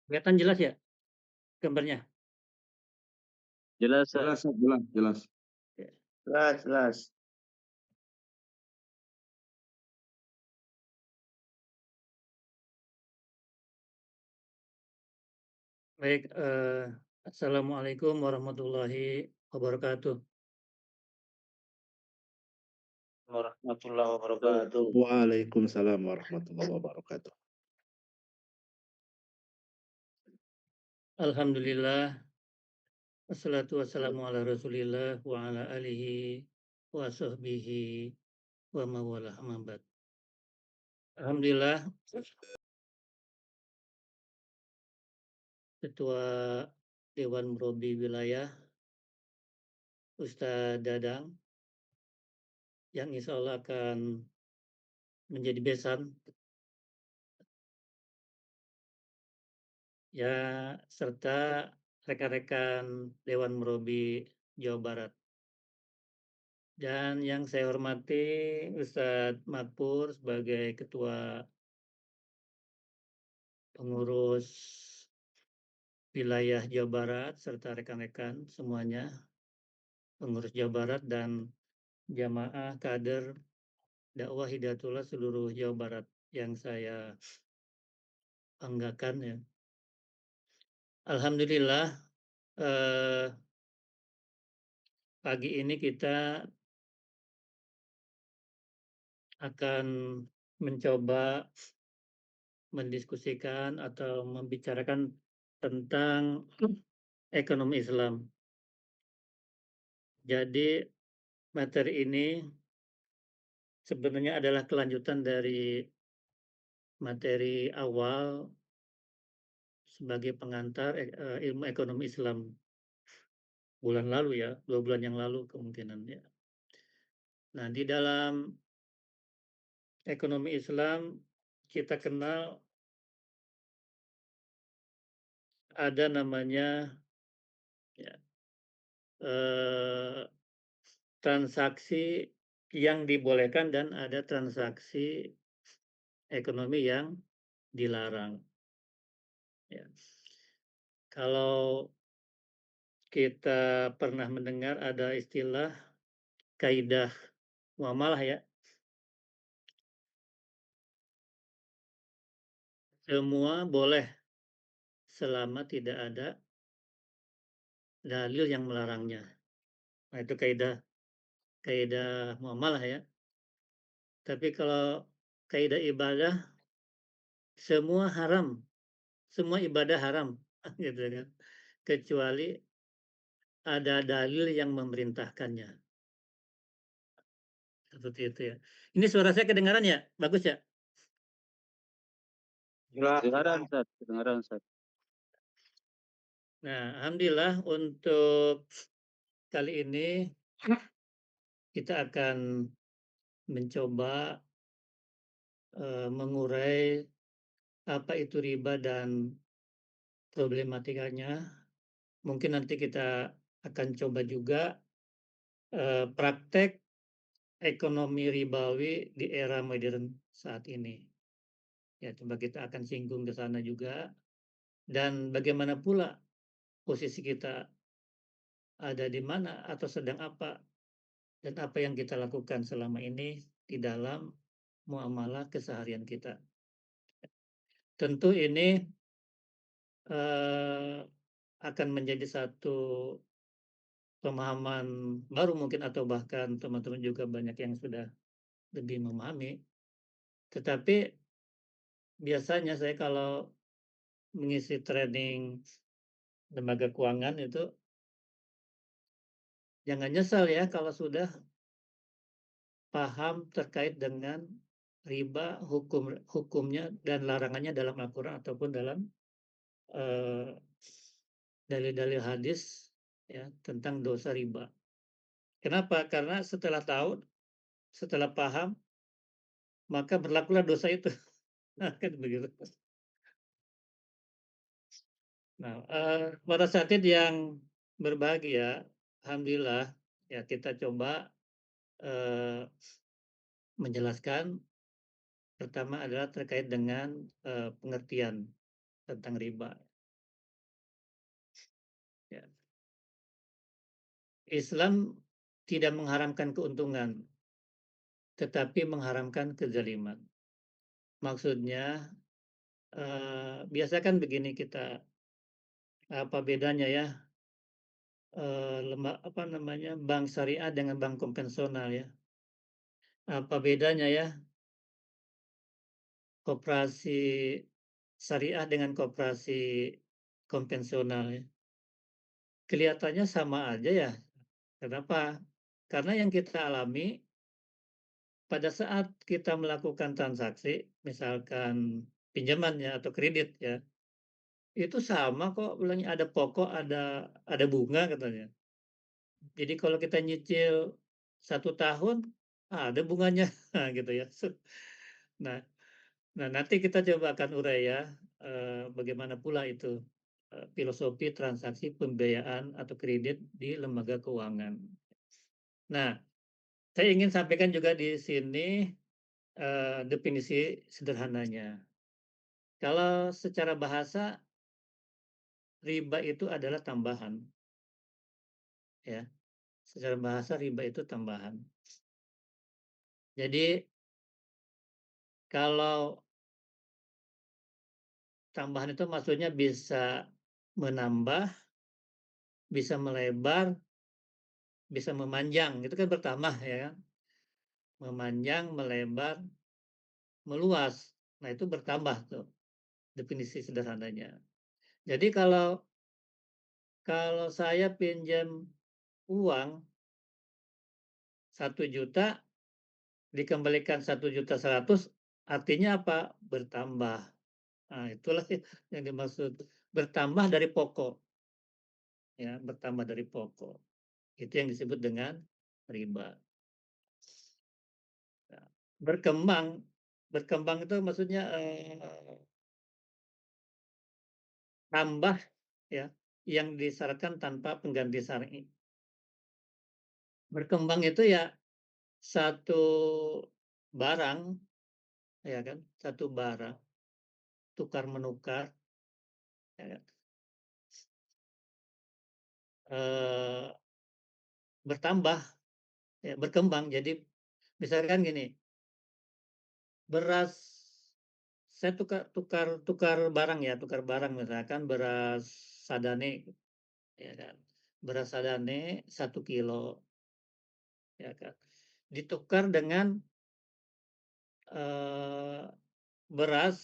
Kelihatan jelas ya gambarnya? Jelas, Kak. Jelas, Kak, jelas jelas. Ya. Jelas jelas. Baik, assalamualaikum warahmatullahi wabarakatuh. Warahmatullahi wabarakatuh. Waalaikumsalam warahmatullahi wabarakatuh. Alhamdulillah, wassalatu wassalamu ala Rasulillah wa ala alihi wa sahbihi wa mawalah amma ba'd. Alhamdulillah, Ketua Dewan Murobi Wilayah Ustadz Dadang yang insya Allah akan menjadi besan ya, serta rekan-rekan Dewan Murobi Jawa Barat. Dan yang saya hormati Ustadz Makpur sebagai Ketua Pengurus Wilayah Jawa Barat serta rekan-rekan semuanya, pengurus Jawa Barat dan jamaah kader dakwah Hidayatullah seluruh Jawa Barat yang saya banggakan ya. Alhamdulillah, pagi ini kita akan mencoba mendiskusikan atau membicarakan tentang ekonomi Islam. Jadi materi ini sebenarnya adalah kelanjutan dari materi awal sebagai pengantar ilmu ekonomi Islam bulan lalu ya, 2 bulan yang lalu kemungkinan ya. Nah, di dalam ekonomi Islam kita kenal ada namanya ya, transaksi yang dibolehkan dan ada transaksi ekonomi yang dilarang. Ya. Kalau kita pernah mendengar ada istilah kaidah muamalah ya, semua boleh selama tidak ada dalil yang melarangnya. Nah, itu kaidah kaidah muamalah ya. Tapi kalau kaidah ibadah, semua haram, semua ibadah haram, gitu kan. Kecuali ada dalil yang memerintahkannya. Seperti itu ya. Ini suara saya kedengaran ya? Bagus ya? Jelas. Kedengaran, Ustaz. Kedengaran, Ustaz. Nah, alhamdulillah untuk kali ini kita akan mencoba mengurai apa itu riba dan problematikanya. Mungkin nanti kita akan coba juga praktek ekonomi ribawi di era modern saat ini. Ya, coba kita akan singgung ke sana juga. Dan bagaimana pula posisi kita ada di mana atau sedang apa dan apa yang kita lakukan selama ini di dalam muamalah keseharian kita. Tentu ini eh, akan menjadi satu pemahaman baru mungkin atau bahkan teman-teman juga banyak yang sudah lebih memahami. Tetapi biasanya saya kalau mengisi training lembaga keuangan itu jangan nyesal ya kalau sudah paham terkait dengan riba, hukumnya dan larangannya dalam Al-Quran ataupun dalam eh, dalil-dalil hadis ya tentang dosa riba. Kenapa? Karena setelah tahu, setelah paham, maka berlakulah dosa itu. Nah, kan begitu. Nah, para satid yang berbahagia, alhamdulillah ya kita coba menjelaskan. Pertama adalah terkait dengan pengertian tentang riba. Islam tidak mengharamkan keuntungan, tetapi mengharamkan kezaliman. Maksudnya, biasa kan begini kita, apa bedanya ya, apa namanya, bank syariah dengan bank konvensional ya. Apa bedanya ya, koperasi syariah dengan koperasi konvensional ya. Kelihatannya sama aja ya. Kenapa? Karena yang kita alami pada saat kita melakukan transaksi, misalkan pinjaman ya atau kredit ya, itu sama kok bilangnya ada pokok, ada bunga katanya. Jadi kalau kita nyicil 1 tahun, ada bunganya, nah gitu ya. Nah nah nanti kita coba akan urai ya, bagaimana pula itu, filosofi transaksi pembiayaan atau kredit di lembaga keuangan. Nah, saya ingin sampaikan juga di sini, definisi sederhananya. Kalau secara bahasa, riba itu adalah tambahan, ya. Secara bahasa riba itu tambahan. Jadi kalau tambahan itu maksudnya bisa menambah, bisa melebar, bisa memanjang, itu kan bertambah ya kan. Memanjang, melebar, meluas. Nah itu bertambah tuh definisi sederhananya. Jadi kalau kalau saya pinjam uang 1 juta dikembalikan 1.100.000 artinya apa? Bertambah. Nah, itulah yang dimaksud bertambah dari pokok, ya, bertambah dari pokok. Itu yang disebut dengan riba. Nah, berkembang, berkembang itu maksudnya tambah ya, yang disyaratkan tanpa pengganti syar'i. Berkembang itu ya satu barang, ya kan, satu barang tukar menukar, ya kan, eh, bertambah, ya, berkembang. Jadi misalkan gini, beras saya tukar tukar tukar barang ya, tukar barang misalkan beras Sadane, ya kan. Beras Sadane 1 kilo, ya kan. Ditukar dengan eh, beras,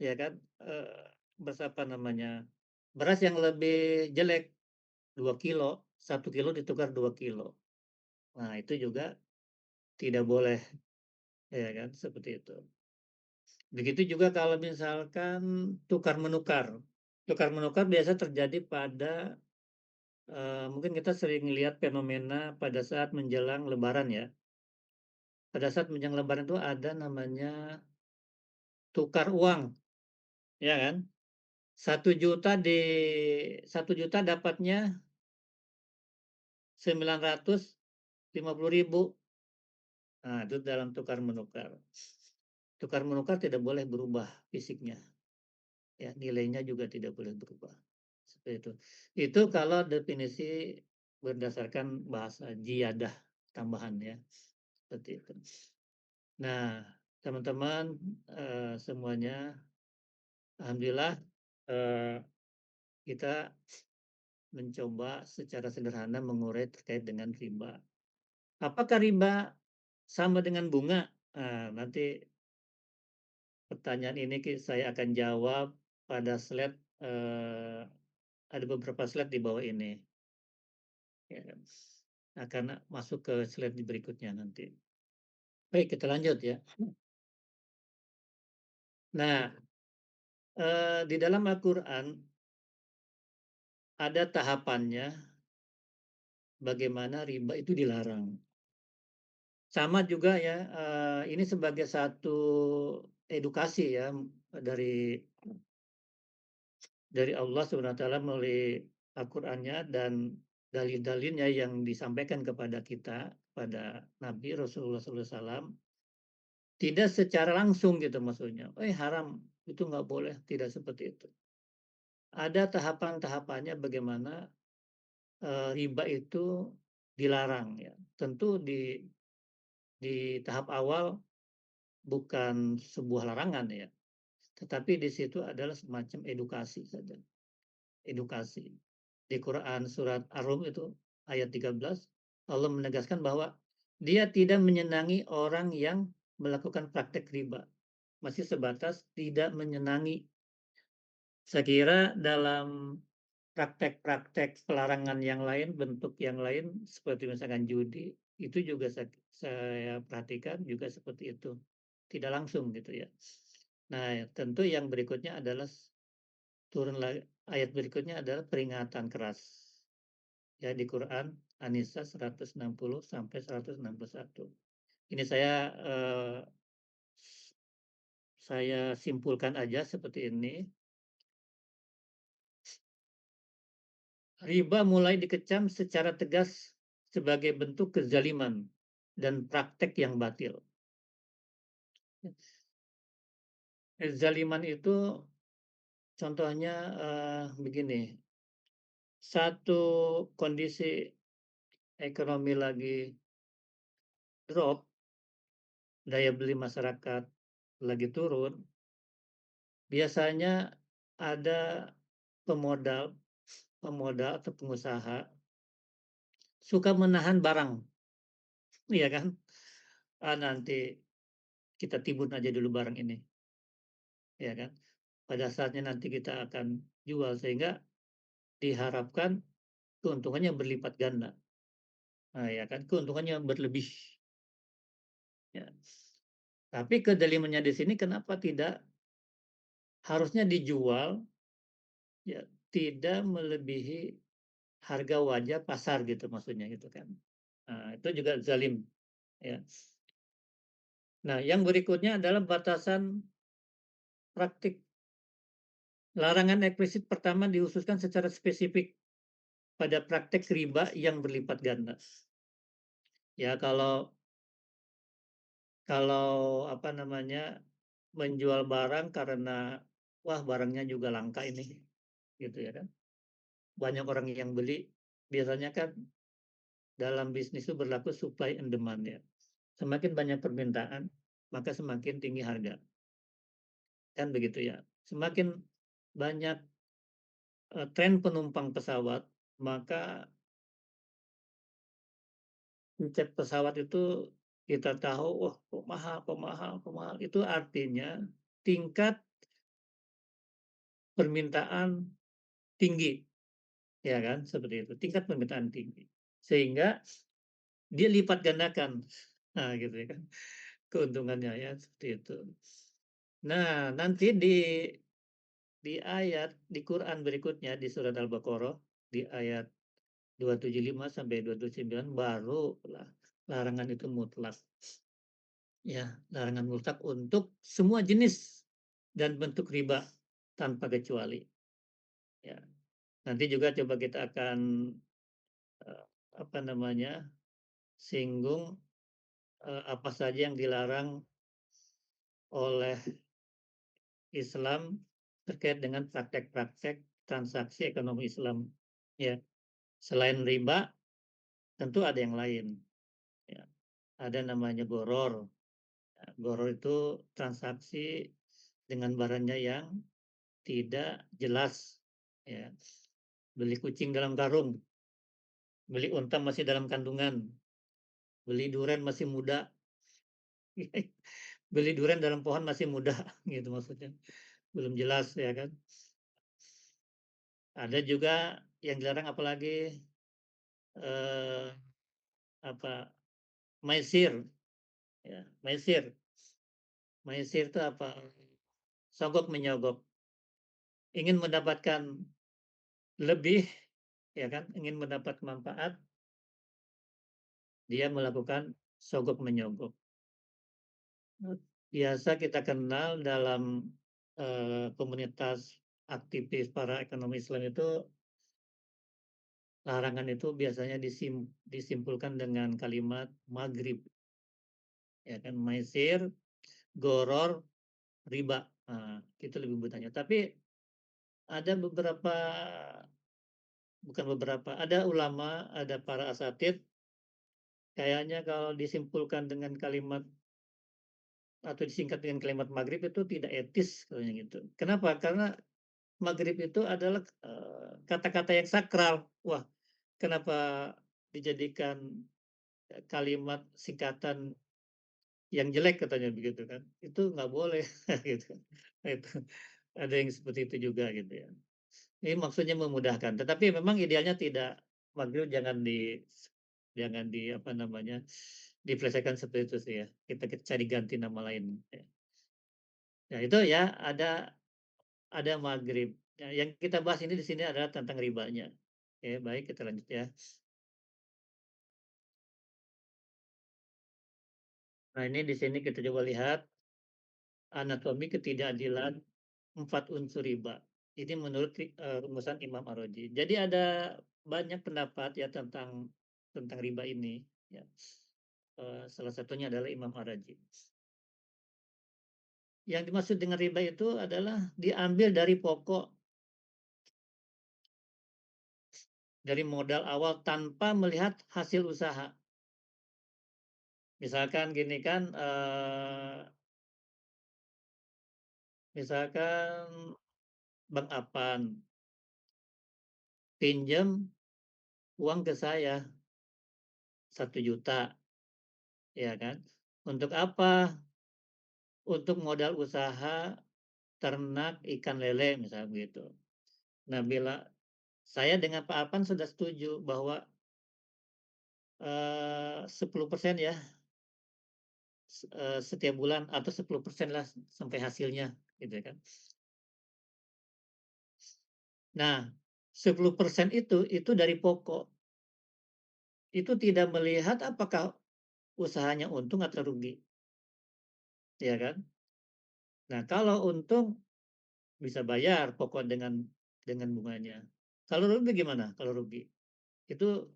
ya kan, beras apa namanya, beras yang lebih jelek 2 kilo, 1 kilo ditukar 2 kilo. Nah itu juga tidak boleh, ya kan, seperti itu. Begitu juga kalau misalkan tukar menukar. Tukar menukar biasa terjadi pada, mungkin kita sering lihat fenomena pada saat menjelang lebaran ya. Pada saat menjelang lebaran itu ada namanya tukar uang, ya kan? 1 juta 1 juta dapatnya 950.000. Nah, itu dalam tukar menukar. Tukar menukar tidak boleh berubah fisiknya, ya, nilainya juga tidak boleh berubah. Seperti itu. Itu kalau definisi berdasarkan bahasa jiyadah tambahan ya, seperti itu. Nah, teman-teman, semuanya alhamdulillah, kita mencoba secara sederhana mengurai terkait dengan riba. Apakah riba sama dengan bunga? Nah, nanti pertanyaan ini saya akan jawab pada slide, ada beberapa slide di bawah ini. Ya kan. Akan masuk ke slide berikutnya nanti. Baik, kita lanjut ya. Nah, di dalam Al-Quran ada tahapannya bagaimana riba itu dilarang. Sama juga ya, ini sebagai satu edukasi ya dari Allah Subhanahu wa taala melalui Al-Qur'annya dan dalil-dalilnya yang disampaikan kepada kita, kepada Nabi Rasulullah SAW, tidak secara langsung gitu maksudnya, haram, itu nggak boleh, tidak seperti itu. Ada tahapan-tahapannya bagaimana riba itu dilarang ya. Tentu di tahap awal bukan sebuah larangan ya, tetapi di situ adalah semacam edukasi saja, edukasi. Di Quran surat Ar-Rum itu ayat 13, Allah menegaskan bahwa Dia tidak menyenangi orang yang melakukan praktek riba. Masih sebatas tidak menyenangi. Saya kira dalam praktek-praktek pelarangan yang lain, bentuk yang lain seperti misalkan judi, itu juga saya perhatikan juga seperti itu. Tidak langsung gitu ya. Nah, tentu yang berikutnya adalah turun lagi ayat berikutnya adalah peringatan keras. Ya di Quran An-Nisa 160 sampai 161. Ini saya simpulkan aja seperti ini. Riba mulai dikecam secara tegas sebagai bentuk kezaliman dan praktek yang batil. Kezaliman itu contohnya begini, satu kondisi ekonomi lagi drop, daya beli masyarakat lagi turun, biasanya ada pemodal pemodal atau pengusaha suka menahan barang, iya kan? Nanti kita timbun aja dulu barang ini, ya kan? Pada saatnya nanti kita akan jual sehingga diharapkan keuntungannya berlipat ganda, ya kan? Keuntungannya berlebih. Ya. Tapi kedalimannya di sini kenapa tidak harusnya dijual ya tidak melebihi harga wajar pasar gitu maksudnya gitu kan. Nah, itu juga zalim ya. Nah, yang berikutnya adalah batasan praktik. Larangan eksplisit pertama dihususkan secara spesifik pada praktek riba yang berlipat ganda. Ya, kalau kalau apa namanya menjual barang karena wah barangnya juga langka ini, gitu ya kan. Banyak orang yang beli, biasanya kan dalam bisnis itu berlaku supply and demand ya. Semakin banyak permintaan, maka semakin tinggi harga. Kan begitu ya. Semakin banyak tren penumpang pesawat, maka tiket pesawat itu kita tahu, wah kok mahal, kok mahal, kok mahal. Itu artinya tingkat permintaan tinggi, ya kan? Seperti itu. Tingkat permintaan tinggi. Sehingga dia lipat gandakan. Nah, gitu ya kan. Keuntungannya ya seperti itu. Nah, nanti di ayat di Quran berikutnya di surat Al-Baqarah di ayat 275 sampai 279 baru larangan itu mutlak. Ya, larangan mutlak untuk semua jenis dan bentuk riba tanpa kecuali. Ya. Nanti juga coba kita akan apa namanya? Singgung apa saja yang dilarang oleh Islam terkait dengan praktek-praktek transaksi ekonomi Islam. Ya, selain riba, tentu ada yang lain. Ya, ada namanya goror. Ya, goror itu transaksi dengan barangnya yang tidak jelas. Ya, beli kucing dalam karung, beli unta masih dalam kandungan, beli durian masih muda, beli durian dalam pohon masih muda, gitu maksudnya. Belum jelas ya kan. Ada juga yang dilarang apalagi eh, apa maisir ya maisir itu apa sogok menyogok ingin mendapatkan lebih ya kan ingin mendapat manfaat dia melakukan sogok menyogok biasa kita kenal dalam komunitas aktivis para ekonomi Islam itu larangan itu biasanya disimpulkan dengan kalimat maghrib ya kan maisir goror riba. Nah, itu lebih bertanya. Tapi ada beberapa bukan beberapa, ada ulama, ada para asatidz, kayaknya kalau disimpulkan dengan kalimat atau disingkat dengan kalimat maghrib itu tidak etis katanya gitu. Kenapa? Karena maghrib itu adalah, kata-kata yang sakral. Wah, kenapa dijadikan, kalimat singkatan yang jelek katanya begitu kan. Itu nggak boleh gitu. Nah itu, ada yang seperti itu juga gitu ya. Ini maksudnya memudahkan, tetapi memang idealnya tidak, maghrib jangan di apa namanya, dipelesetkan seperti itu sih ya. Kita cari ganti nama lain ya. Nah itu ya ada maghrib. Nah, yang kita bahas ini di sini adalah tentang ribanya. Oke, baik kita lanjut ya. Nah, ini di sini kita coba lihat anatomi ketidakadilan 4 unsur riba. Ini menurut rumusan Imam Ar-Razi. Jadi ada banyak pendapat ya tentang riba ini ya. Salah satunya adalah Imam Ar-Razi. Yang dimaksud dengan riba itu adalah diambil dari pokok, dari modal awal tanpa melihat hasil usaha. Misalkan gini kan, misalkan Bang Apan pinjam uang ke saya 1 juta, ya kan. Untuk apa? Untuk modal usaha ternak ikan lele misalnya begitu. Nah, bila saya dengan Pak Apan sudah setuju bahwa 10% ya, setiap bulan atau 10% lah sampai hasilnya gitu kan. Nah, 10% itu dari pokok. Itu tidak melihat apakah usahanya untung atau rugi, ya kan? Nah, kalau untung bisa bayar pokok dengan bunganya. Kalau rugi gimana? Kalau rugi? Itu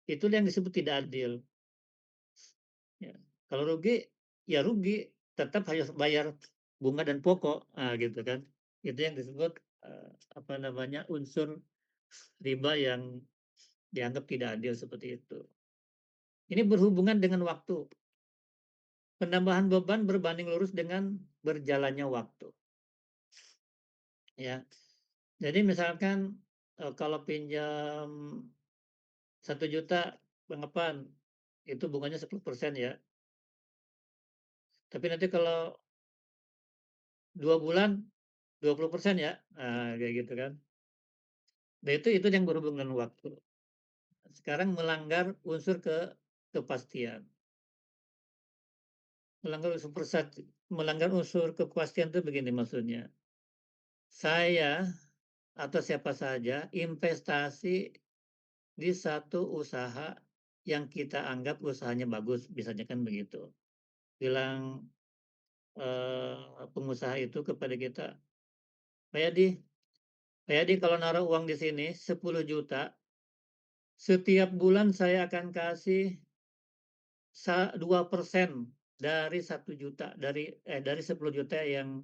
itu yang disebut tidak adil. Ya. Kalau rugi, ya rugi, tetap harus bayar bunga dan pokok, gitu kan. Itu yang disebut, apa namanya, unsur riba yang dianggap tidak adil seperti itu. Ini berhubungan dengan waktu. Penambahan beban berbanding lurus dengan berjalannya waktu. Ya. Jadi misalkan, kalau pinjam 1 juta Bang itu bunganya 10% ya. Tapi nanti kalau 2 bulan 20% ya, kayak gitu kan. Nah itu yang berhubungan waktu. Sekarang melanggar unsur kepastian. Melanggar unsur kepastian itu begini maksudnya. Saya atau siapa saja investasi di satu usaha yang kita anggap usahanya bagus, misalnya kan begitu. Bilang, pengusaha itu kepada kita, "Pak Yadi kalau naruh uang di sini 10 juta, setiap bulan saya akan kasih 2% dari 1 juta, dari 10 juta yang,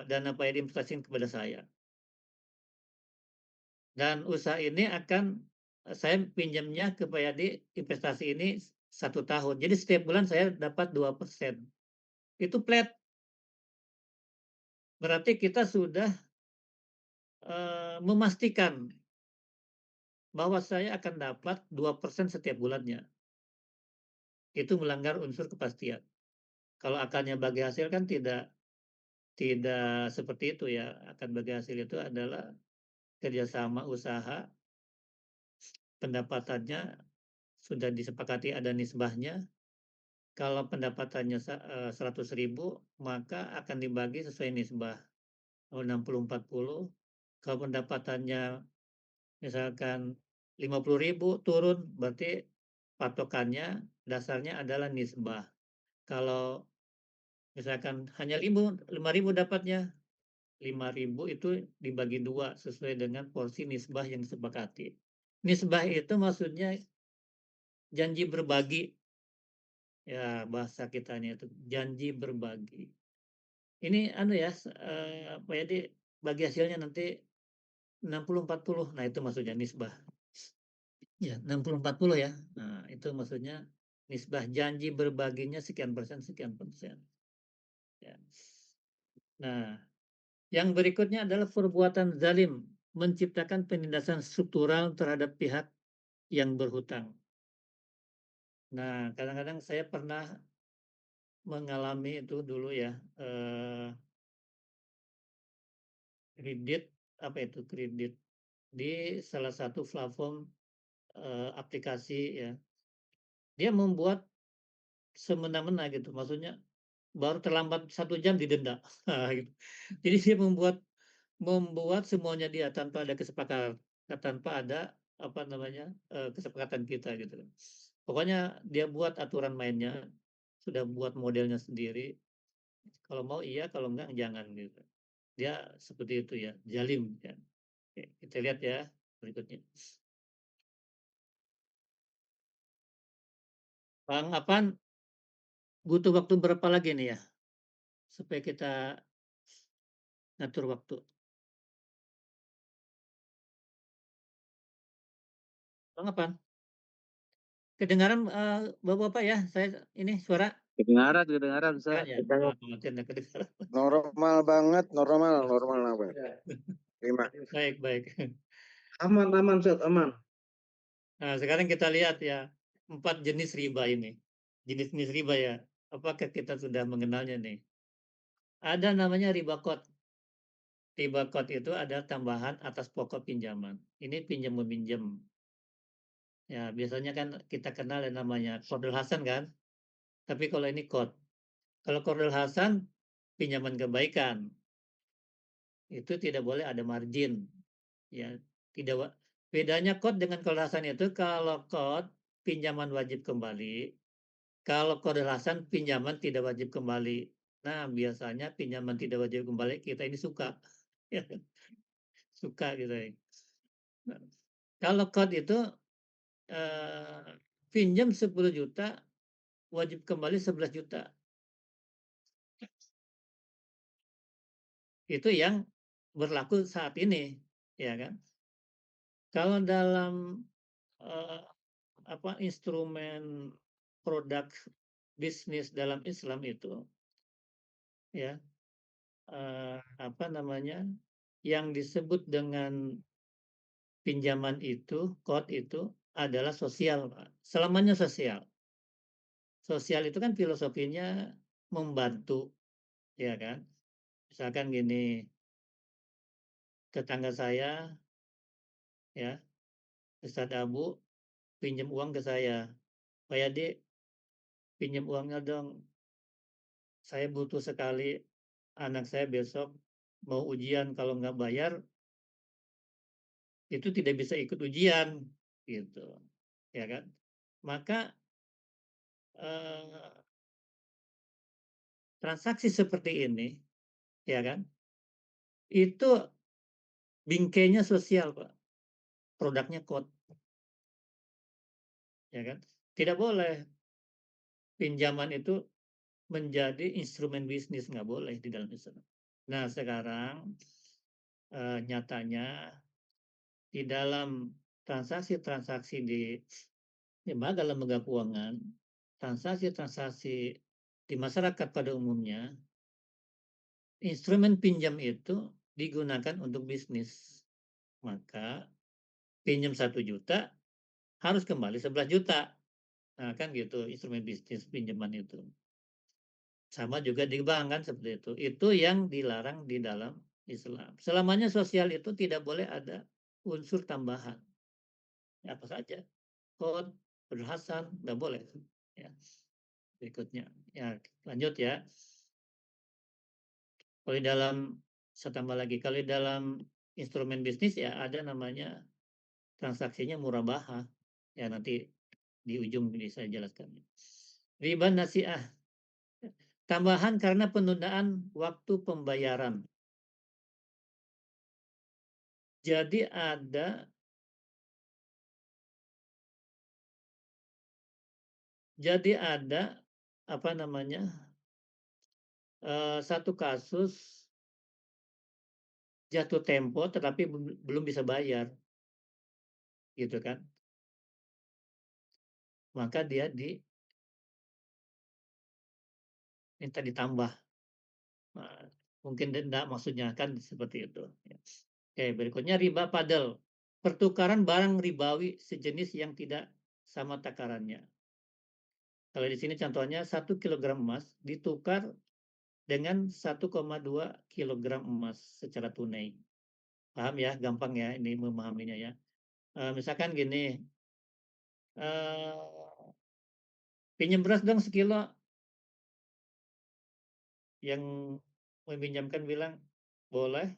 dana Pak Yadi investasikan kepada saya. Dan usaha ini saya pinjamnya ke Pak Yadi investasi ini 1 tahun. Jadi setiap bulan saya dapat 2%. Itu flat. Berarti kita sudah, memastikan bahwa saya akan dapat 2% setiap bulannya. Itu melanggar unsur kepastian. Kalau akannya bagi hasil kan tidak seperti itu ya. Akan bagi hasil itu adalah kerjasama usaha, pendapatannya sudah disepakati ada nisbahnya. Kalau pendapatannya 100.000, maka akan dibagi sesuai nisbah. Kalau 60-40, kalau pendapatannya misalkan 50.000 turun, berarti patokannya dasarnya adalah nisbah. Kalau misalkan hanya 5.000 dapatnya, 5.000 itu dibagi 2 sesuai dengan porsi nisbah yang disepakati. Nisbah itu maksudnya janji berbagi. Ya bahasa kitanya itu janji berbagi. Ini anu ya, Pak Yadi bagi hasilnya nanti 60-40. Nah, itu maksudnya nisbah. Ya, 60-40 ya. Nah, itu maksudnya nisbah janji berbaginya sekian persen, sekian persen. Ya. Nah, yang berikutnya adalah perbuatan zalim, menciptakan penindasan struktural terhadap pihak yang berhutang. Nah, kadang-kadang saya pernah mengalami itu dulu ya, kredit, apa itu kredit di salah satu platform aplikasi ya. Dia membuat semena-mena gitu, maksudnya baru terlambat 1 jam didenda. Nah, gitu. Jadi dia membuat membuat semuanya dia tanpa ada kesepakatan, tanpa ada apa namanya kesepakatan kita gitu kan. Pokoknya dia buat aturan mainnya, sudah buat modelnya sendiri. Kalau mau iya, kalau enggak jangan gitu. Dia seperti itu ya, zalim ya. Oke, kita lihat ya berikutnya. Bang Apan, butuh waktu berapa lagi nih ya supaya kita ngatur waktu? Bang Apan, kedengaran Bapak-bapak ya? Saya ini suara Kedengaran, kedengaran, kedengaran Ustaz. ya? Nah, khawatir nggak kedengaran. Normal banget, normal apa? Terima. Baik, baik. Aman, aman, Ustaz, aman. Nah, sekarang kita lihat ya, 4 jenis riba ini. Jenis-jenis riba ya. Apakah kita sudah mengenalnya nih? Ada namanya riba qad. Riba qad itu ada tambahan atas pokok pinjaman. Ini pinjam meminjam. Ya, biasanya kan kita kenal yang namanya qardul hasan kan? Tapi kalau ini qad. Kalau qardul hasan pinjaman kebaikan. Itu tidak boleh ada margin. Ya, tidak bedanya qad dengan qardul hasan itu kalau qad pinjaman wajib kembali. Kalau qardul hasan pinjaman tidak wajib kembali. Nah, biasanya pinjaman tidak wajib kembali kita ini suka. Ya, suka gitu ya. Nah, kalau qad itu pinjam 10 juta wajib kembali 11 juta. Itu yang berlaku saat ini, ya kan? Kalau dalam instrumen produk bisnis dalam Islam itu ya yang disebut dengan pinjaman itu, qad itu adalah sosial, Pak. Selamanya sosial. Sosial itu kan filosofinya membantu, ya kan? Misalkan gini, tetangga saya ya, Ustadz Abu pinjam uang ke saya. Pak Yadi, pinjam uangnya dong. Saya butuh sekali, anak saya besok mau ujian, kalau nggak bayar itu tidak bisa ikut ujian gitu, ya kan? Maka transaksi seperti ini, ya kan? Itu bingkainya sosial, Pak. Produknya qad, ya kan? Tidak boleh pinjaman itu menjadi instrumen bisnis, nggak boleh di dalam Islam. Nah, sekarang nyatanya di dalam transaksi-transaksi di lembaga-lembaga keuangan, transaksi-transaksi di masyarakat pada umumnya, instrumen pinjam itu digunakan untuk bisnis. Maka pinjam 1 juta harus kembali 11 juta. Nah, kan gitu instrumen bisnis pinjaman itu. Sama juga di bank kan seperti itu. Itu yang dilarang di dalam Islam. Selamanya sosial itu tidak boleh ada unsur tambahan. Apa saja. Qad, berhasan, nggak boleh. Ya. Berikutnya. Ya, lanjut ya. Kalau di dalam, saya tambah lagi, kalau di dalam instrumen bisnis ya ada namanya transaksinya murabahah. Ya, nanti di ujung bisa saya jelaskan. Riba nasiah, tambahan karena penundaan waktu pembayaran. Jadi ada apa namanya satu kasus jatuh tempo tetapi belum bisa bayar, gitu kan. Maka dia minta ditambah, mungkin denda maksudnya kan seperti itu, ya. Oke, berikutnya riba padel, pertukaran barang ribawi sejenis yang tidak sama takarannya. Kalau di sini contohnya 1 kilogram emas ditukar dengan 1,2 kilogram emas secara tunai. Paham ya? Gampang ya ini memahaminya ya. Misalkan gini, pinjam beras dong sekilo, yang meminjamkan bilang, "Boleh,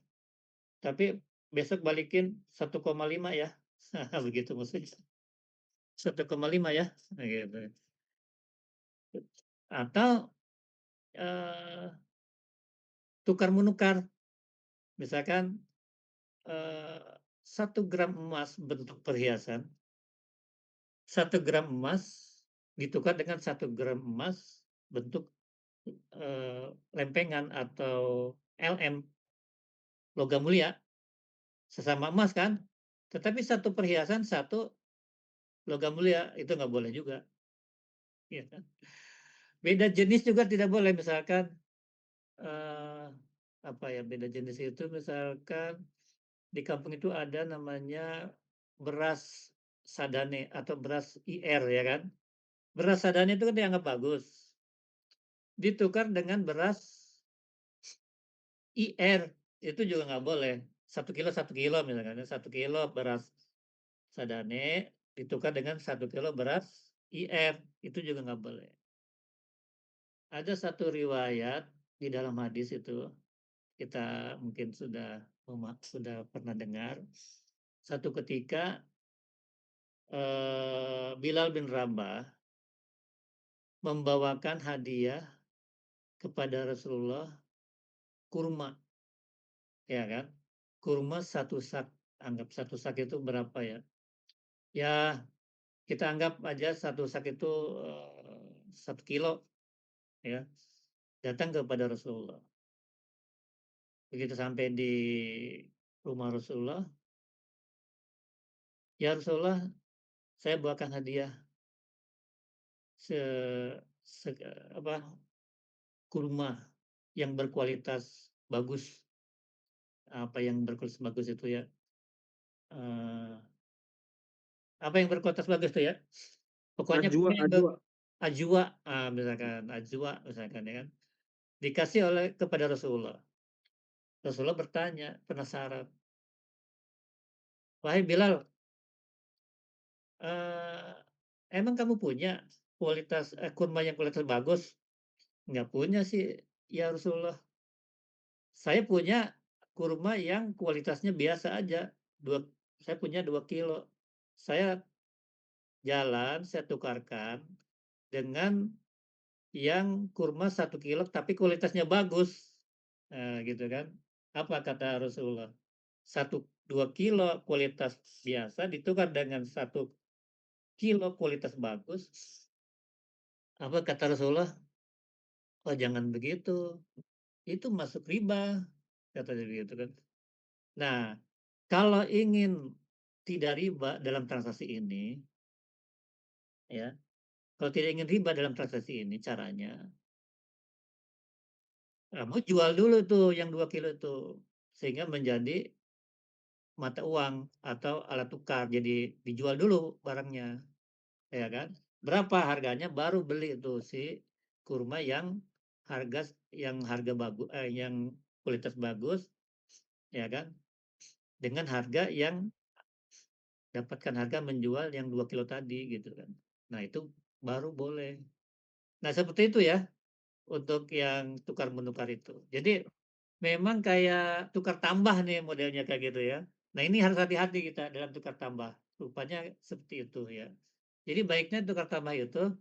tapi besok balikin 1,5 ya." Begitu maksudnya, 1,5 ya, gitu. Atau, tukar-menukar, misalkan, 1 gram emas bentuk perhiasan, 1 gram emas ditukar dengan 1 gram emas bentuk, lempengan atau LM, logam mulia, sesama emas kan, tetapi satu perhiasan, satu logam mulia, itu nggak boleh juga, ya kan. Beda jenis juga tidak boleh, misalkan, apa ya, beda jenis itu misalkan di kampung itu ada namanya beras Sadane atau beras IR ya kan. Beras Sadane itu kan dianggap bagus, ditukar dengan beras IR, itu juga nggak boleh. 1 kilo misalkan, 1 kilo beras Sadane ditukar dengan 1 kilo beras IR, itu juga nggak boleh. Ada satu riwayat di dalam hadis itu, kita mungkin sudah pernah dengar, satu ketika, Bilal bin Rabah membawakan hadiah kepada Rasulullah kurma, ya kan. Kurma 1 sak, anggap 1 sak itu berapa ya? Ya, kita anggap aja 1 sak itu, 1 kilo ya, datang kepada Rasulullah. Begitu sampai di rumah Rasulullah, "Ya Rasulullah, saya bawakan hadiah se se apa, kurma yang berkualitas bagus." Apa yang berkualitas bagus itu ya, eee, apa yang berkualitas bagus tuh ya? Pokoknya Ajwa, kurma yang ajwa. ajwa, misalkan ajwa misalkan ya kan, dikasih kepada Rasulullah. Rasulullah bertanya, penasaran, "Wahai Bilal, eee, emang kamu punya kurma yang kualitas bagus?" "Nggak punya sih ya Rasulullah. Saya punya kurma yang kualitasnya biasa aja, saya punya 2 kilo. Saya jalan, saya tukarkan dengan yang kurma 1 kilo tapi kualitasnya bagus." Gitu kan. Apa kata Rasulullah? 2 kilo kualitas biasa ditukar dengan 1 kilo kualitas bagus. Apa kata Rasulullah? "Oh jangan begitu, itu masuk riba," katanya begitu kan. Nah, kalau ingin tidak riba dalam transaksi ini, ya, kalau tidak ingin riba dalam transaksi ini caranya, kamu jual dulu tuh yang 2 kilo itu, sehingga menjadi mata uang atau alat tukar, jadi dijual dulu barangnya, ya kan. Berapa harganya baru beli itu si kurma yang kualitas bagus, ya kan, dengan harga yang dapatkan harga menjual yang 2 kilo tadi gitu kan. Nah itu baru boleh. Nah seperti itu ya untuk yang tukar-menukar itu. Jadi memang kayak tukar tambah nih modelnya kayak gitu ya. Nah ini harus hati-hati kita dalam tukar tambah, rupanya seperti itu ya. Jadi baiknya tukar tambah itu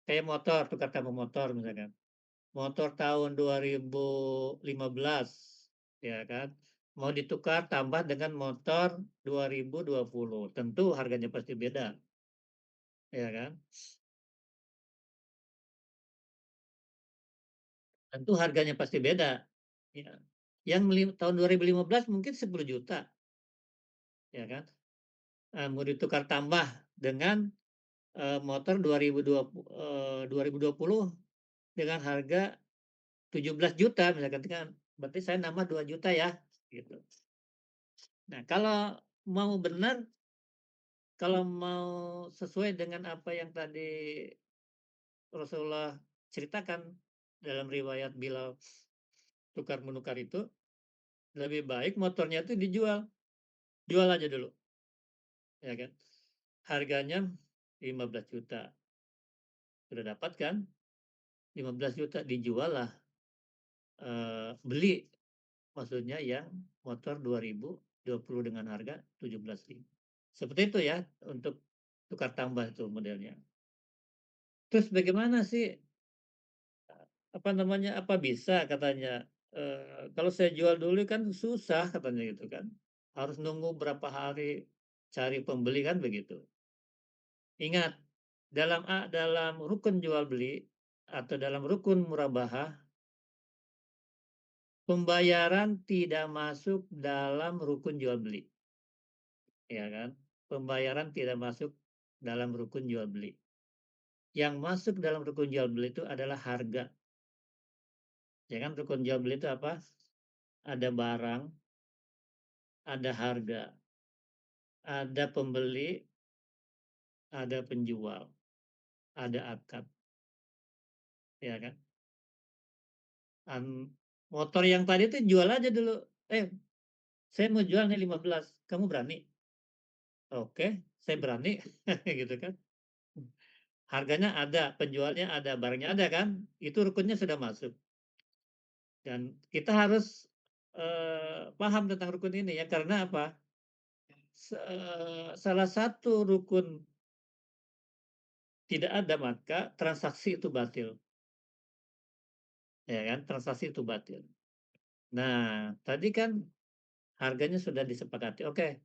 kayak motor, tukar tambah motor misalkan. Motor tahun 2015 ya kan, mau ditukar tambah dengan motor 2020, tentu harganya pasti beda, ya kan. Tentu harganya pasti beda, ya. Yang tahun 2015 mungkin 10 juta, ya kan? Mau ditukar tambah dengan motor 2020 dengan harga 17 juta misalkan kan, berarti saya nambah 2 juta ya, gitu. Nah, kalau mau benar, kalau mau sesuai dengan apa yang tadi Rasulullah ceritakan dalam riwayat Bilal tukar menukar itu, lebih baik motornya itu dijual, jual aja dulu, ya kan? Harganya 15 juta, sudah dapat kan? 15 juta dijual lah, beli maksudnya yang motor 2020 dengan harga 17.000. Seperti itu ya untuk tukar tambah itu modelnya. Terus bagaimana sih, apa namanya, apa bisa katanya, kalau saya jual dulu kan susah katanya gitu kan, harus nunggu berapa hari cari pembeli kan begitu. Ingat, dalam rukun jual beli atau dalam rukun murabahah, pembayaran tidak masuk dalam rukun jual beli, ya kan? Pembayaran tidak masuk dalam rukun jual beli. Yang masuk dalam rukun jual beli itu adalah harga. Ya kan, rukun jual beli itu apa? Ada barang, ada harga, ada pembeli, ada penjual, ada akad, ya kan? Motor yang tadi itu jual aja dulu. Saya mau jual nih 15, kamu berani? Oke, saya berani, gitu kan. Harganya ada, penjualnya ada, barangnya ada kan? Itu rukunnya sudah masuk. Dan kita harus paham tentang rukun ini ya, karena apa? Salah satu rukun tidak ada maka transaksi itu batil, ya kan? Transaksi itu batil. Nah, tadi kan harganya sudah disepakati, oke,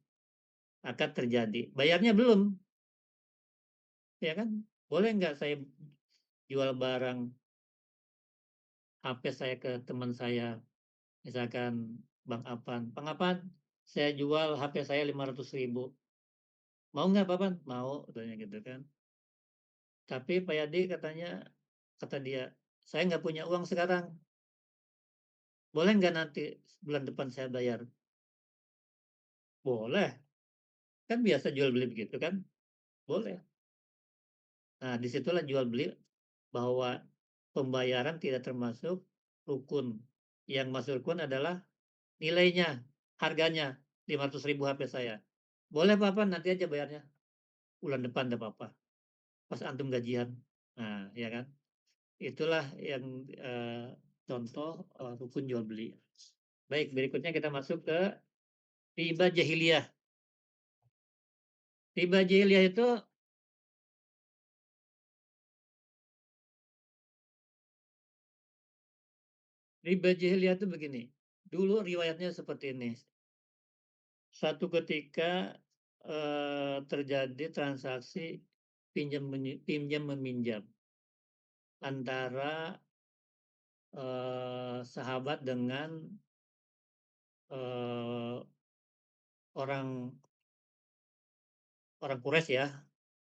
akan terjadi. Bayarnya belum, ya kan? Boleh nggak saya jual barang HP saya ke teman saya, misalkan Bang Apan, Bang Apan, saya jual HP saya 500.000, mau nggak Pak Apan? Mau, katanya gitu kan. Tapi Pak Yadi katanya, kata dia, saya nggak punya uang sekarang, boleh nggak nanti bulan depan saya bayar? Boleh, kan biasa jual beli begitu kan? Boleh. Nah, disitulah jual beli bahwa pembayaran tidak termasuk rukun. Yang masuk rukun adalah nilainya, harganya, 500.000 HP saya. Boleh Pak Apan, nanti aja bayarnya, bulan depan enggak apa-apa, pas antum gajian. Nah, ya kan? Itulah yang contoh rukun jual beli. Baik, berikutnya kita masuk ke riba jahiliyah. Riba jahiliyah itu begini. Dulu riwayatnya seperti ini. Suatu ketika terjadi transaksi pinjam meminjam antara sahabat dengan orang Quraisy ya,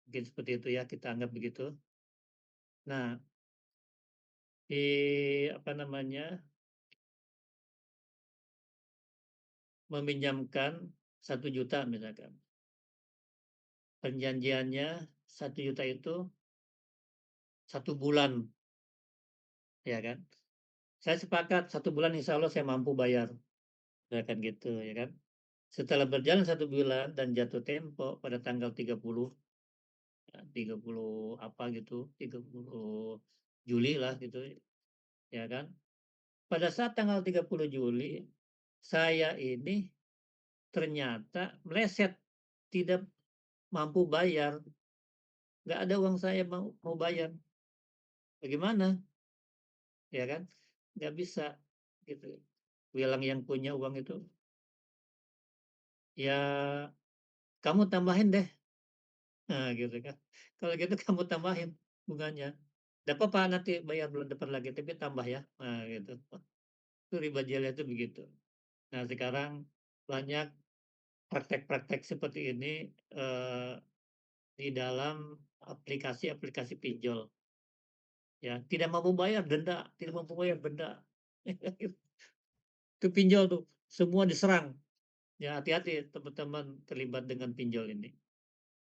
mungkin seperti itu ya, kita anggap begitu. Nah, apa namanya, meminjamkan 1 juta misalkan. Perjanjiannya 1 juta itu 1 bulan, ya kan? Saya sepakat 1 bulan insya Allah saya mampu bayar, ya kan gitu, ya kan? Setelah berjalan 1 bulan dan jatuh tempo pada tanggal 30, 30 apa gitu, 30 Juli lah gitu, ya kan? Pada saat tanggal 30 Juli, saya ini ternyata meleset, tidak mampu bayar, nggak ada uang saya mau bayar. Bagaimana? Ya kan? Nggak bisa gitu. Bilang yang punya uang itu, ya kamu tambahin deh. Nah, gitu kan. Kalau gitu kamu tambahin bunganya. Nggak apa-apa nanti bayar bulan depan lagi, tapi tambah ya. Nah, gitu. Itu riba jahiliyah itu begitu. Nah, sekarang banyak praktek-praktek seperti ini, di dalam aplikasi-aplikasi pinjol, ya. Tidak mampu bayar, denda, tidak mampu bayar, denda. Itu pinjol tuh, semua diserang. Ya, hati-hati teman-teman terlibat dengan pinjol ini.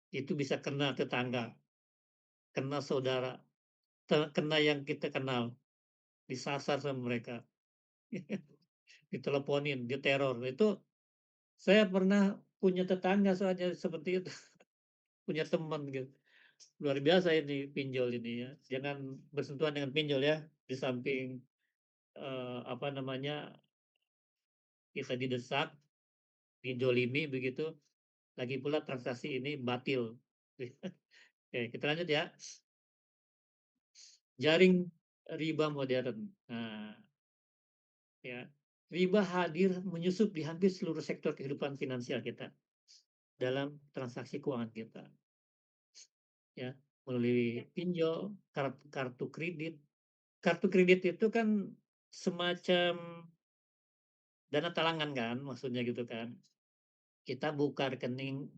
Itu bisa kena tetangga, kena saudara, kena yang kita kenal, disasar sama mereka, diteleponin, diteror. Itu saya pernah punya tetangga soalnya seperti itu, punya teman gitu. Luar biasa ini pinjol ini ya. Jangan bersentuhan dengan pinjol ya. Di samping apa namanya, kita didesak, didolimi begitu, lagi pula transaksi ini batil. Oke, kita lanjut ya. Jaring riba modern. Nah, ya. Riba hadir menyusup di hampir seluruh sektor kehidupan finansial kita dalam transaksi keuangan kita. Ya, melalui pinjol, kartu kredit. Kartu kredit itu kan semacam dana talangan kan, maksudnya gitu kan. Kita buka rekening,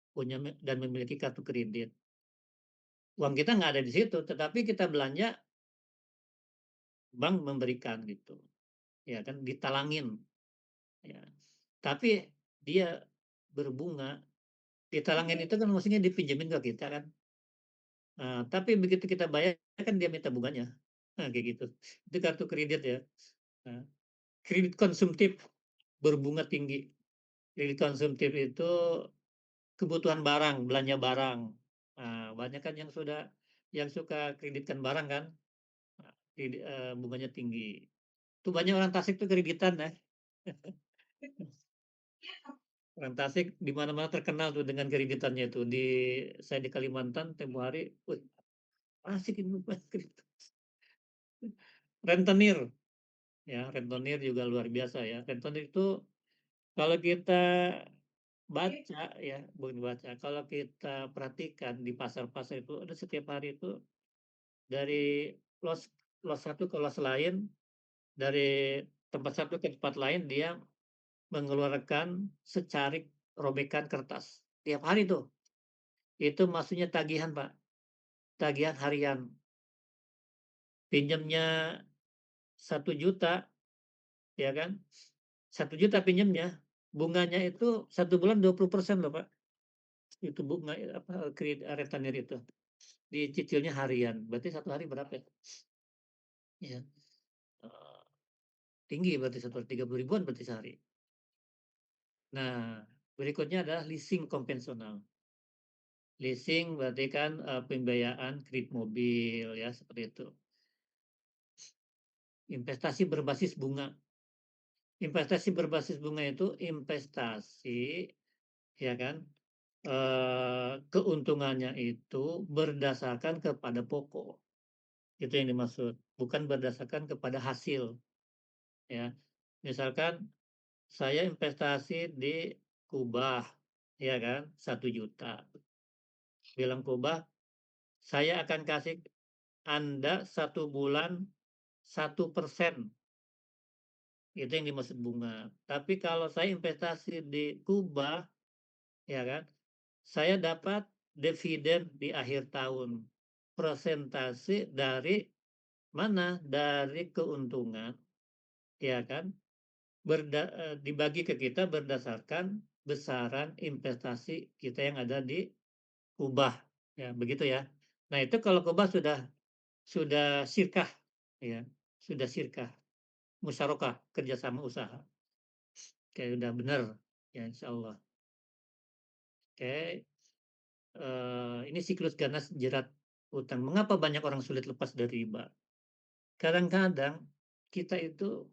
punya dan memiliki kartu kredit. Uang kita nggak ada di situ, tetapi kita belanja, bank memberikan gitu. Ya kan, ditalangin. Ya. Tapi dia berbunga, ditalangin itu kan maksudnya dipinjemin ke kita kan. Tapi begitu kita bayar kan dia minta bunganya. Nah, kayak gitu. Itu kartu kredit ya. Nah, kredit konsumtif berbunga tinggi. Kredit konsumtif itu kebutuhan barang, belanja barang. Banyak kan yang suka kreditkan barang kan, bunganya tinggi. Itu banyak orang Tasik tuh kreditan ya. Orang Tasik di mana-mana terkenal tuh dengan kreditannya itu. Saya di Kalimantan tempo hari, wih, asik ini kredit. Rentenir, ya rentenir juga luar biasa ya. Rentenir itu kalau kita baca ya, bukan baca, kalau kita perhatikan di pasar-pasar itu ada setiap hari itu dari los los satu ke los lain, dari tempat satu ke tempat lain dia mengeluarkan secarik robekan kertas. Tiap hari tuh. Itu maksudnya tagihan, Pak. Tagihan harian. Pinjamnya 1 juta, ya kan? 1 juta pinjamnya, bunganya itu 1 bulan 20% loh, Pak. Itu bunga apa rentenir itu. Dicicilnya harian. Berarti 1 hari berapa ya? Ya. Tinggi berarti 30 ribuan berarti sehari. Nah, berikutnya adalah leasing konvensional. Leasing berarti kan pembiayaan kredit mobil ya seperti itu. Investasi berbasis bunga. Investasi berbasis bunga itu investasi ya kan, keuntungannya itu berdasarkan kepada pokok. Itu yang dimaksud, bukan berdasarkan kepada hasil ya. Misalkan saya investasi di Kubah ya kan, 1 juta. Bilang Kubah, saya akan kasih Anda 1 bulan 1%. Itu yang dimaksud bunga. Tapi kalau saya investasi di Kubah, ya kan, saya dapat dividen di akhir tahun. Persentase dari mana? Dari keuntungan, ya kan, dibagi ke kita berdasarkan besaran investasi kita yang ada di Kubah, ya begitu ya. Nah itu kalau Kubah sudah sirkah, ya sudah sirkah, musyarakah kerjasama usaha. Oke, udah benar ya insya Allah. Oke, ini siklus ganas jerat utang. Mengapa banyak orang sulit lepas dari riba? Kadang-kadang kita itu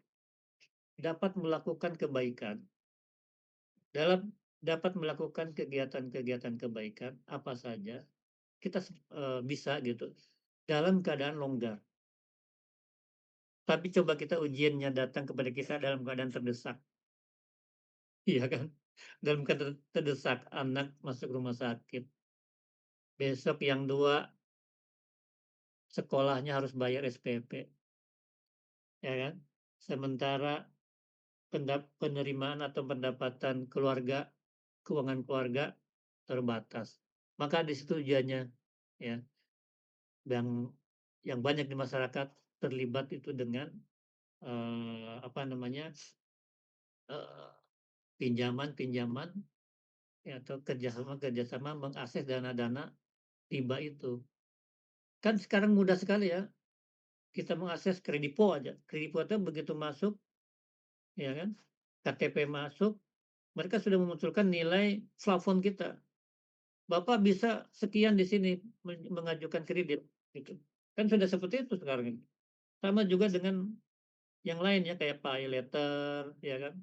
dapat melakukan kebaikan, dapat melakukan kegiatan-kegiatan kebaikan apa saja, kita bisa gitu dalam keadaan longgar. Tapi coba kita ujiannya datang kepada kita dalam keadaan terdesak. Iya kan? Dalam keadaan terdesak, anak masuk rumah sakit. Besok yang 2 sekolahnya harus bayar SPP. Ya kan? Sementara penerimaan atau pendapatan keluarga, keuangan keluarga terbatas. Maka di situ ujiannya, ya, yang banyak di masyarakat terlibat itu dengan, apa namanya, pinjaman-pinjaman, ya, atau kerjasama mengakses dana-dana riba itu. Kan sekarang mudah sekali ya, kita mengakses Kredipo aja. Kredipo itu begitu masuk, ya kan, KTP masuk, mereka sudah memunculkan nilai plafon kita. Bapak bisa sekian di sini mengajukan kredit, gitu. Kan sudah seperti itu sekarang ini. Sama juga dengan yang lain ya, kayak pay letter, ya kan,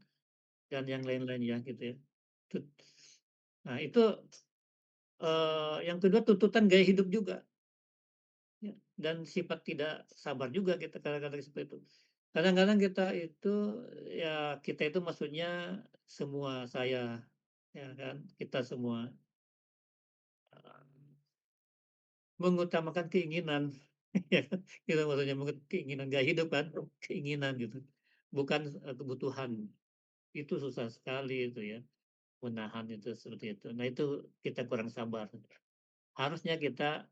dan yang lain-lain ya, gitu ya. Nah itu, yang kedua tuntutan gaya hidup juga. Ya, dan sifat tidak sabar juga kita kadang-kadang seperti itu. Kadang-kadang kita itu, ya kita itu maksudnya semua saya, ya kan, kita semua, mengutamakan keinginan, ya kan, itu maksudnya keinginan gaya hidup kan, keinginan gitu, bukan, kebutuhan. Itu susah sekali itu ya, menahan itu seperti itu. Nah itu kita kurang sabar. Harusnya kita,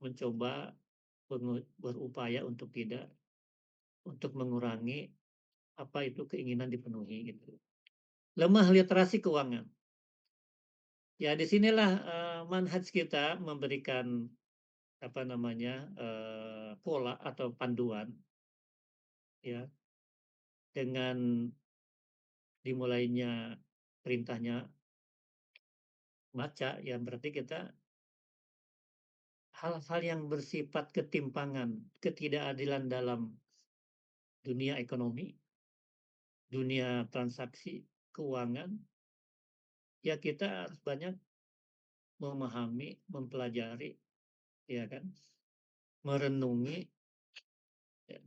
mencoba berupaya untuk mengurangi apa itu keinginan dipenuhi gitu. Lemah literasi keuangan. Ya di sinilah, manhaj kita memberikan apa namanya, pola atau panduan ya, dengan dimulainya perintahnya baca, ya berarti kita hal-hal yang bersifat ketimpangan, ketidakadilan dalam dunia ekonomi, dunia transaksi keuangan, ya kita harus banyak memahami, mempelajari, ya kan, merenungi, ya.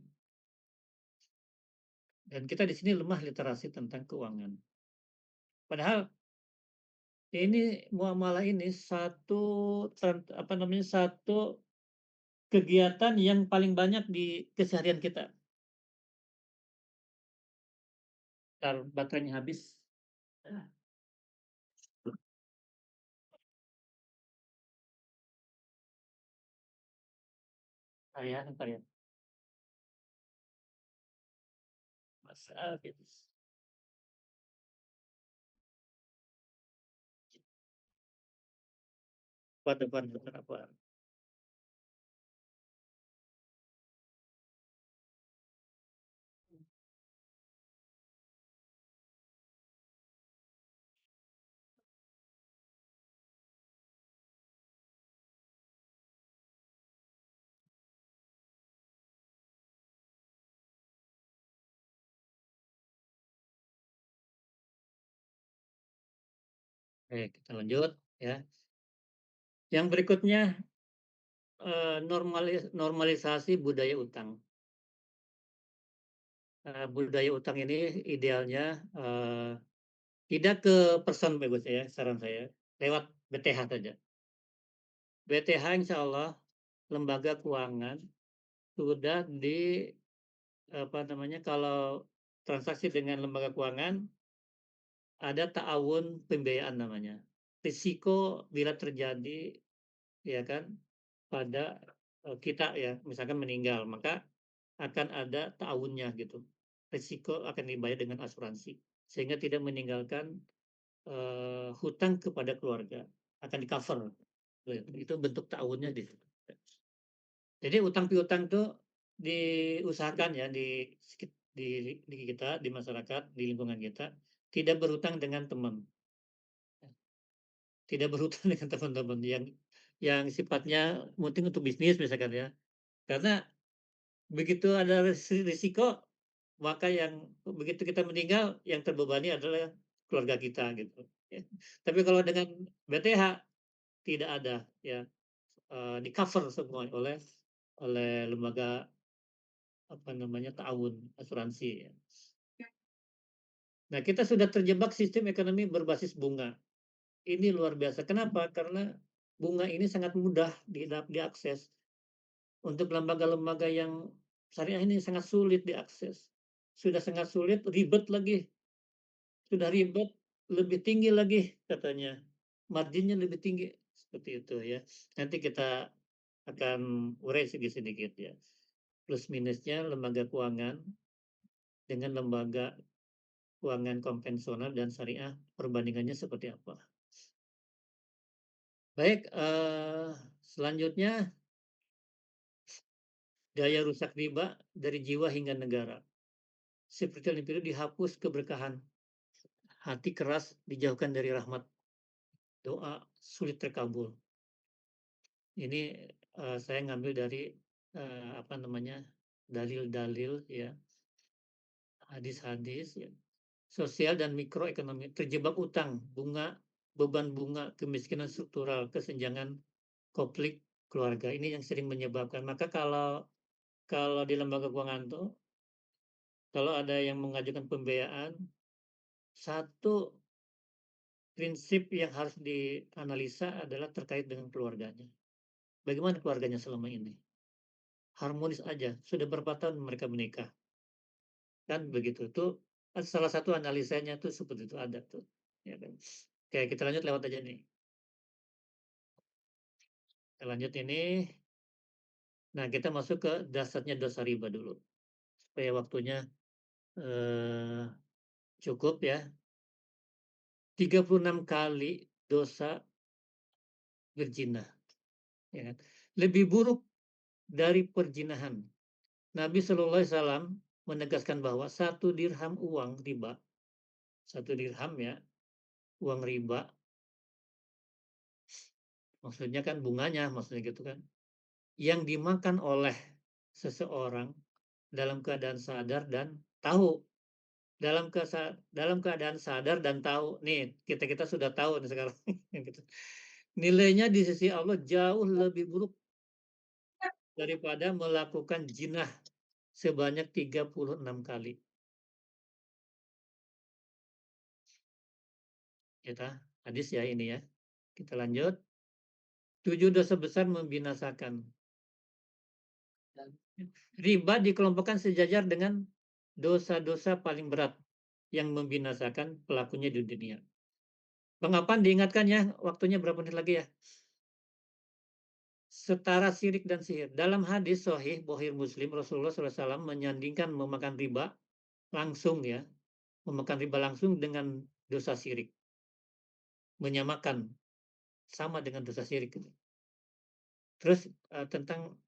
Dan kita di sini lemah literasi tentang keuangan. Padahal ini muamalah ini apa namanya, satu kegiatan yang paling banyak di keseharian kita. Entar baterainya habis. Entar ya. Mas habis. Depan apa? Oke, kita lanjut ya. Yang berikutnya, normalisasi budaya utang. Budaya utang ini idealnya, tidak ke person bagus ya, saran saya, lewat BTH saja. BTH insya Allah lembaga keuangan sudah apa namanya, kalau transaksi dengan lembaga keuangan ada ta'awun pembiayaan namanya. Risiko bila terjadi, ya kan, pada, kita ya, misalkan meninggal, maka akan ada ta'awunnya gitu. Risiko akan dibayar dengan asuransi, sehingga tidak meninggalkan, hutang kepada keluarga, akan di-cover. Itu bentuk ta'awunnya di situ. Jadi utang piutang tuh diusahakan ya di kita, di masyarakat, di lingkungan kita, tidak berhutang dengan teman. Tidak berhutang dengan teman-teman yang sifatnya penting untuk bisnis misalkan ya. Karena begitu ada risiko, maka yang begitu kita meninggal yang terbebani adalah keluarga kita gitu ya. Tapi kalau dengan BTH tidak ada ya, di-cover semua oleh lembaga apa namanya, ta'awun, asuransi ya. Nah, kita sudah terjebak sistem ekonomi berbasis bunga. Ini luar biasa. Kenapa? Karena bunga ini sangat mudah diakses. Untuk lembaga-lembaga yang syariah ini sangat sulit diakses. sudah sangat sulit, ribet lagi, sudah ribet, lebih tinggi lagi katanya, marginnya lebih tinggi, seperti itu ya. Nanti kita akan urai sedikit-sedikit ya. Plus minusnya lembaga keuangan dengan lembaga keuangan konvensional dan syariah, perbandingannya seperti apa. Baik, selanjutnya daya rusak riba dari jiwa hingga negara. Seperti yang dipilih dihapus keberkahan, hati keras dijauhkan dari rahmat, doa sulit terkabul. Ini saya ngambil dari apa namanya, dalil-dalil ya, hadis-hadis ya. Sosial dan mikroekonomi, terjebak utang, bunga, beban bunga, kemiskinan struktural, kesenjangan, konflik keluarga. Ini yang sering menyebabkan. Maka kalau di lembaga keuangan tuh, kalau ada yang mengajukan pembiayaan, satu prinsip yang harus dianalisa adalah terkait dengan keluarganya. Bagaimana keluarganya selama ini? Harmonis aja, sudah berapa tahun mereka menikah? Kan begitu tuh, salah satu analisanya tuh seperti itu ada tuh. Ya kan? Oke, kita lanjut lewat aja nih. Kita lanjut ini. Nah, kita masuk ke dasarnya dosa riba dulu. Supaya waktunya cukup ya. 36 kali dosa berzina. Ya kan? Lebih buruk dari perzinahan. Nabi Shallallahu Alaihi Wasallam menegaskan bahwa 1 dirham uang riba, 1 dirham ya, uang riba, maksudnya kan bunganya, maksudnya gitu kan, yang dimakan oleh seseorang dalam keadaan sadar dan tahu, dalam keadaan sadar dan tahu, nih kita sudah tahu nih sekarang, gitu. Nilainya di sisi Allah jauh lebih buruk daripada melakukan jinah sebanyak 36 kali. Kita hadis ya ini ya. Kita lanjut. 7 dosa besar membinasakan. Riba dikelompokkan sejajar dengan dosa-dosa paling berat yang membinasakan pelakunya di dunia. Mengapa diingatkan ya, waktunya berapa menit lagi ya? Setara syirik dan sihir. Dalam hadis sahih Bukhari Muslim, Rasulullah SAW menyandingkan memakan riba langsung ya, memakan riba langsung dengan dosa syirik. Menyamakan, sama dengan dosa syirik. Terus tentang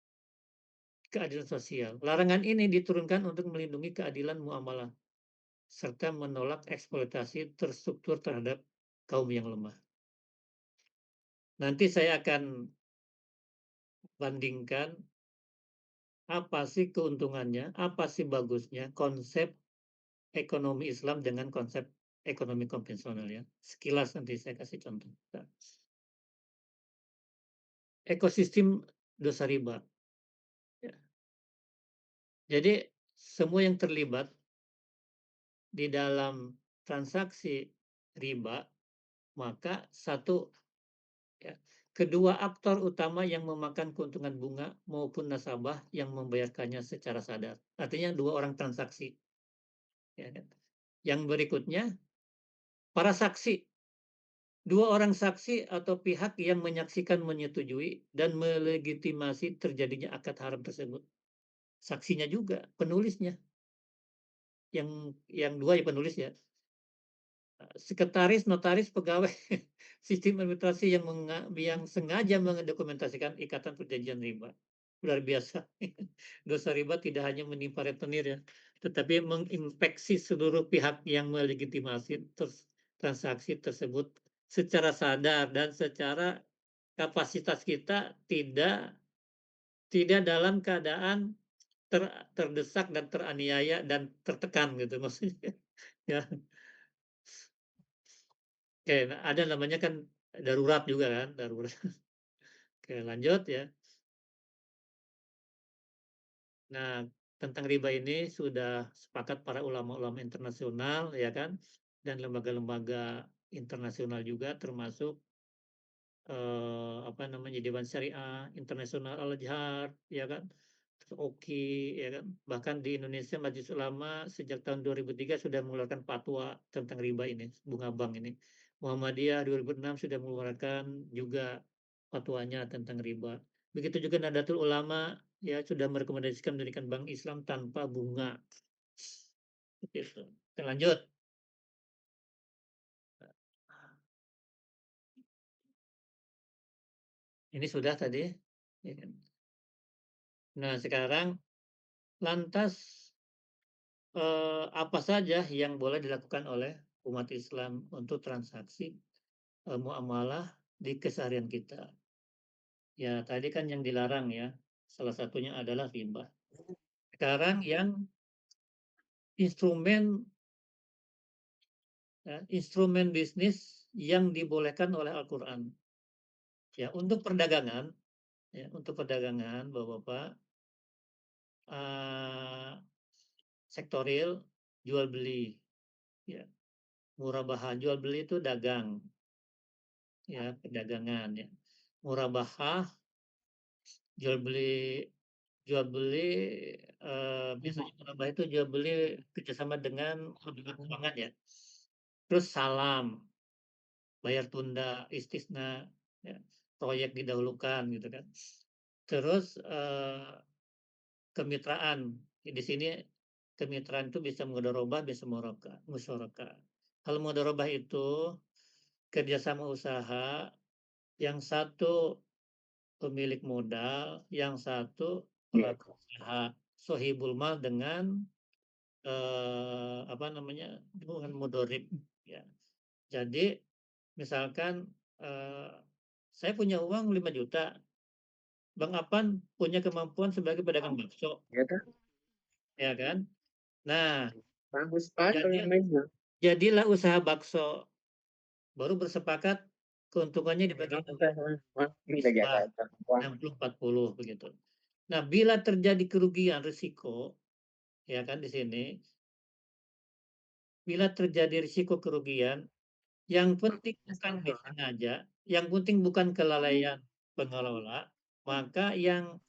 keadilan sosial. Larangan ini diturunkan untuk melindungi keadilan muamalah serta menolak eksploitasi terstruktur terhadap kaum yang lemah. Nanti saya akan bandingkan apa sih keuntungannya, apa sih bagusnya konsep ekonomi Islam dengan konsep ekonomi konvensional ya. Sekilas nanti saya kasih contoh. Ekosistem dosa riba. Ya. Jadi semua yang terlibat di dalam transaksi riba, maka satu ya, kedua aktor utama yang memakan keuntungan bunga maupun nasabah yang membayarkannya secara sadar. Artinya 2 orang transaksi. Ya kan? Yang berikutnya para saksi. 2 orang saksi atau pihak yang menyaksikan, menyetujui dan melegitimasi terjadinya akad haram tersebut. Saksinya juga, penulisnya. Yang 2 ya penulis ya. Sekretaris, notaris, pegawai sistem administrasi yang sengaja mendokumentasikan ikatan perjanjian riba. Luar biasa. Dosa riba tidak hanya menimpa rentenir ya, tetapi menginfeksi seluruh pihak yang melegitimasi transaksi tersebut secara sadar dan secara kapasitas kita tidak dalam keadaan terdesak dan teraniaya dan tertekan gitu maksudnya. Ya. Oke, ada namanya kan darurat juga kan, darurat. Oke, lanjut ya. Nah, tentang riba ini sudah sepakat para ulama-ulama internasional ya kan, dan lembaga-lembaga internasional juga termasuk apa namanya Dewan Syariah Internasional Al-Azhar ya kan. OKI, ya kan. Bahkan di Indonesia Majelis Ulama sejak tahun 2003 sudah mengeluarkan fatwa tentang riba ini, bunga bank ini. Muhammadiyah 2006 sudah mengeluarkan juga fatwanya tentang riba. Begitu juga Nahdlatul Ulama ya sudah merekomendasikan mendirikan bank Islam tanpa bunga. Gitu. Kita lanjut. Ini sudah tadi. Ya kan? Nah sekarang lantas apa saja yang boleh dilakukan oleh umat Islam untuk transaksi muamalah di keseharian kita. Ya tadi kan yang dilarang ya, salah satunya adalah riba. Sekarang yang instrumen instrumen bisnis yang dibolehkan oleh Al-Quran. Ya untuk perdagangan, Bapak-Bapak, sektor real jual beli, ya murabahah jual beli itu dagang, ya perdagangan ya. Murabahah jual beli biasanya murabahah itu jual beli kerjasama dengan lembaga keuangan ya. Terus salam, bayar tunda, istisna, ya, proyek didahulukan gitu kan. Terus kemitraan, di sini kemitraan itu bisa mudharabah, bisa musyarakah. Kalau mudharabah itu kerjasama usaha, yang satu pemilik modal, yang satu pelaku usaha, sohibul mal dengan hubungan mudharib ya. Jadi misalkan saya punya uang 5 juta, Bang Apan punya kemampuan sebagai pedagang bakso, ya kan? Nah, jadilah usaha bakso, baru bersepakat keuntungannya dibagi 60-40 begitu. Nah, bila terjadi kerugian risiko, ya kan di sini, bila terjadi risiko kerugian, yang penting bukan disengaja, yang penting bukan kelalaian pengelola, maka yang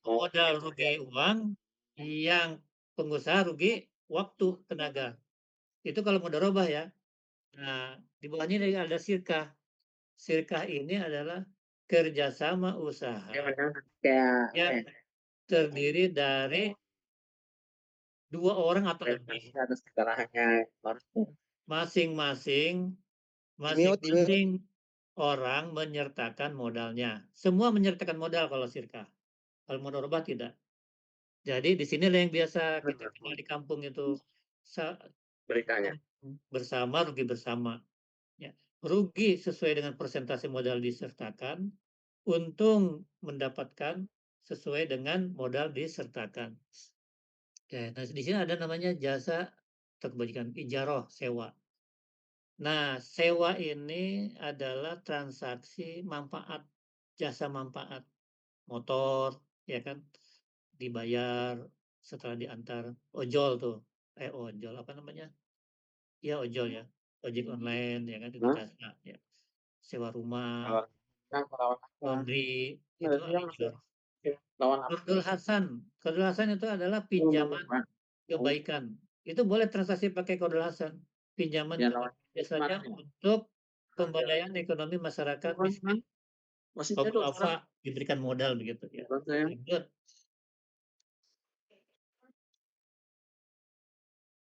modal rugi uang, yang pengusaha rugi waktu, tenaga. Itu kalau mudharabah ya. Nah, di bawahnya ada sirkah. Sirkah ini adalah kerjasama usaha yang terdiri dari 2 orang atau lebih. Masing-masing orang menyertakan modalnya. Semua menyertakan modal kalau sirkah. Kalau mudharabah tidak. Jadi di sinilah yang biasa kita kenal di kampung itu bersama, rugi bersama. Ya. Rugi sesuai dengan persentase modal disertakan, untung mendapatkan sesuai dengan modal disertakan. Ya, nah di sini ada namanya jasa atau kebajikan ijaroh, sewa. Nah, sewa ini adalah transaksi manfaat, jasa manfaat. Motor, ya kan, dibayar setelah diantar. Ojol tuh, ojol apa namanya? Ya ojol ya, ojek online ya kan, itu jasa ya. Sewa rumah, laundry, itu ojol. Qardul Hasan itu adalah pinjaman kebaikan. Itu boleh transaksi pakai Qardul Hasan. Pinjaman biasanya untuk pemberdayaan ekonomi masyarakat miskin. Kalau duafa diberikan modal begitu ya. Lanjut.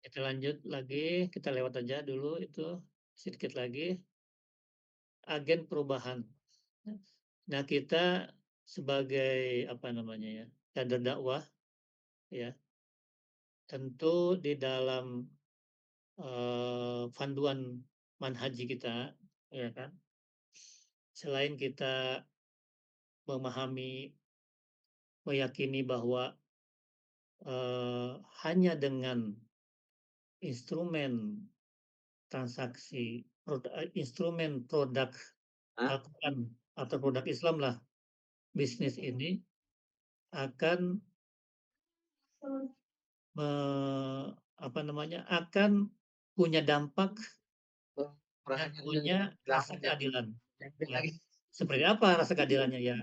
Kita lanjut lagi, kita lewat aja dulu itu sedikit lagi. Agen perubahan. Nah, kita sebagai kader dakwah ya, tentu di dalam panduan manhaji kita ya kan, selain kita memahami, meyakini bahwa hanya dengan instrumen transaksi instrumen produk Al-Quran atau produk Islam lah, bisnis ini akan akan punya dampak dan punya rasa keadilan. Ya. Seperti apa rasa keadilannya ya?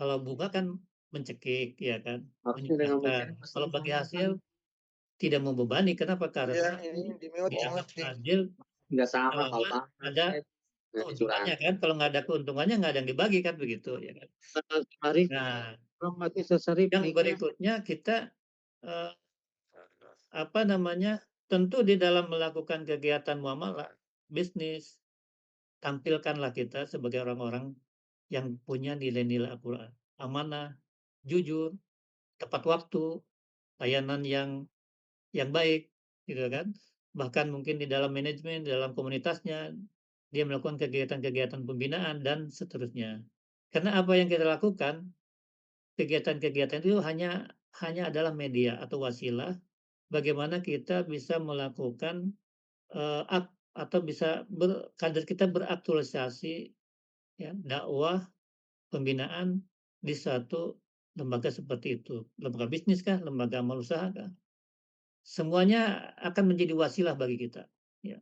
Kalau bunga kan mencekik, ya kan, Harusnya dengan menyusahkan. Kalau bagi hasil tidak membebani. Kenapa? Iya, Karena ini di mute dianggap nih. adil nggak sama selama kalau ada keuntungannya kan. Kalau nggak ada keuntungannya nggak ada yang dibagi kan begitu, ya kan. Sarif, Nah, belum mati sesarif yang nikah. berikutnya kita eh, apa namanya? Tentu di dalam melakukan kegiatan muamalah bisnis, tampilkanlah kita sebagai orang-orang yang punya nilai-nilai akurat, amanah, jujur, tepat waktu, layanan yang baik, gitu kan. Bahkan mungkin di dalam manajemen, di dalam komunitasnya, dia melakukan kegiatan-kegiatan pembinaan dan seterusnya. Karena apa yang kita lakukan, kegiatan-kegiatan itu hanya adalah media atau wasilah bagaimana kita bisa melakukan atau bisa kader kita beraktualisasi, ya, dakwah pembinaan di suatu lembaga seperti itu. Lembaga bisnis kah, lembaga amal usaha kah? Semuanya akan menjadi wasilah bagi kita, ya.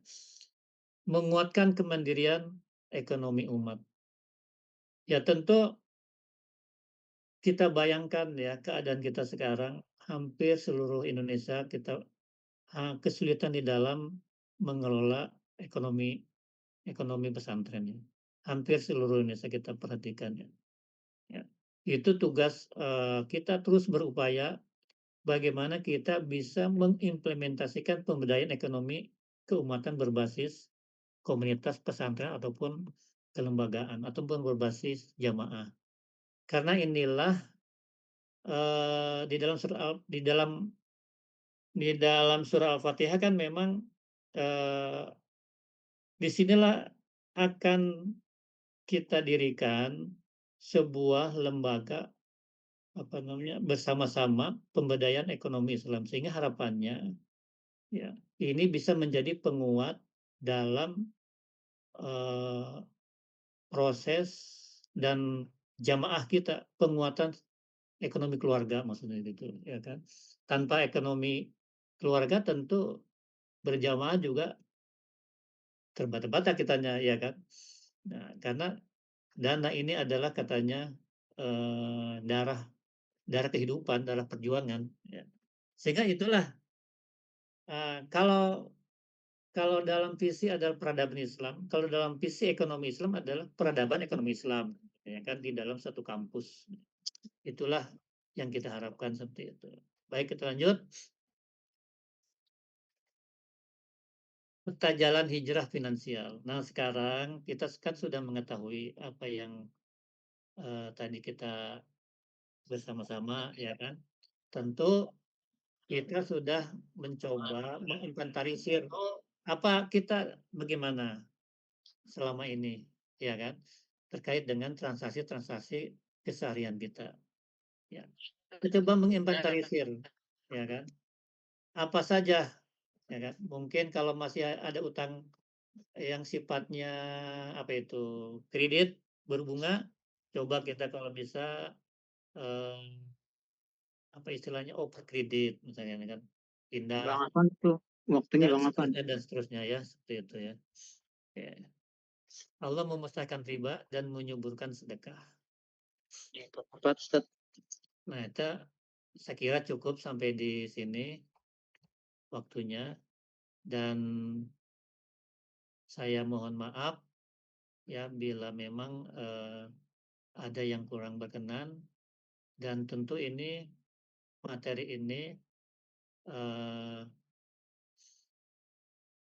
Menguatkan kemandirian ekonomi umat. Ya tentu kita bayangkan ya keadaan kita sekarang, hampir seluruh Indonesia kita kesulitan di dalam mengelola ekonomi ekonomi pesantren ya. Hampir seluruh Indonesia kita perhatikan ya. Ya. Itu tugas kita terus berupaya bagaimana kita bisa mengimplementasikan pemberdayaan ekonomi keumatan berbasis komunitas pesantren ataupun kelembagaan ataupun berbasis jamaah. Karena inilah di dalam surah Al-Fatihah kan memang disinilah akan kita dirikan sebuah lembaga apa namanya bersama-sama pemberdayaan ekonomi Islam sehingga harapannya ya ini bisa menjadi penguat dalam eh, proses dan jamaah kita penguatan ekonomi keluarga maksudnya gitu ya kan. Tanpa ekonomi keluarga tentu berjamaah juga terbata-bata kitanya ya kan. Nah, karena dana ini adalah katanya darah darah kehidupan, darah perjuangan ya. Sehingga itulah kalau kalau dalam visi adalah peradaban Islam, kalau dalam visi ekonomi Islam adalah peradaban ekonomi Islam, ya kan di dalam satu kampus. Itulah yang kita harapkan seperti itu. Baik, kita lanjut. Peta jalan hijrah finansial. Nah, sekarang kita kan sudah mengetahui apa yang tadi kita bersama-sama, ya kan. Tentu kita sudah mencoba menginventarisir apa kita bagaimana selama ini, ya kan, terkait dengan transaksi-transaksi keseharian kita. Ya, kita coba menginventarisir, ya kan, apa saja, ya kan. Mungkin kalau masih ada utang yang sifatnya apa itu kredit berbunga, coba kita kalau bisa eh, apa istilahnya over kredit misalnya kan, pindah Bang Afan tuh waktunya dan Bang Afan. seterusnya dan seterusnya ya seperti itu ya. Ya. Allah memusnahkan riba dan menyuburkan sedekah. Tepat Ustaz. Nah, itu saya kira cukup sampai di sini waktunya dan saya mohon maaf ya bila memang ada yang kurang berkenan dan tentu ini materi ini eh,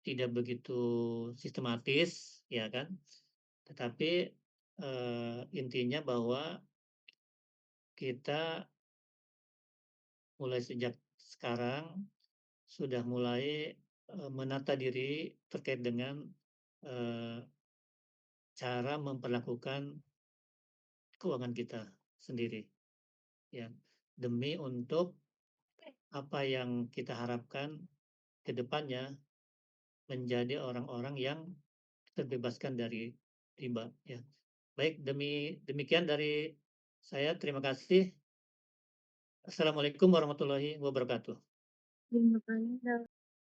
tidak begitu sistematis ya kan, tetapi intinya bahwa kita mulai sejak sekarang sudah mulai menata diri terkait dengan cara memperlakukan keuangan kita sendiri ya demi untuk apa yang kita harapkan ke depannya menjadi orang-orang yang terbebaskan dari riba ya. Baik, demikian dari saya. Terima kasih. Assalamualaikum warahmatullahi wabarakatuh.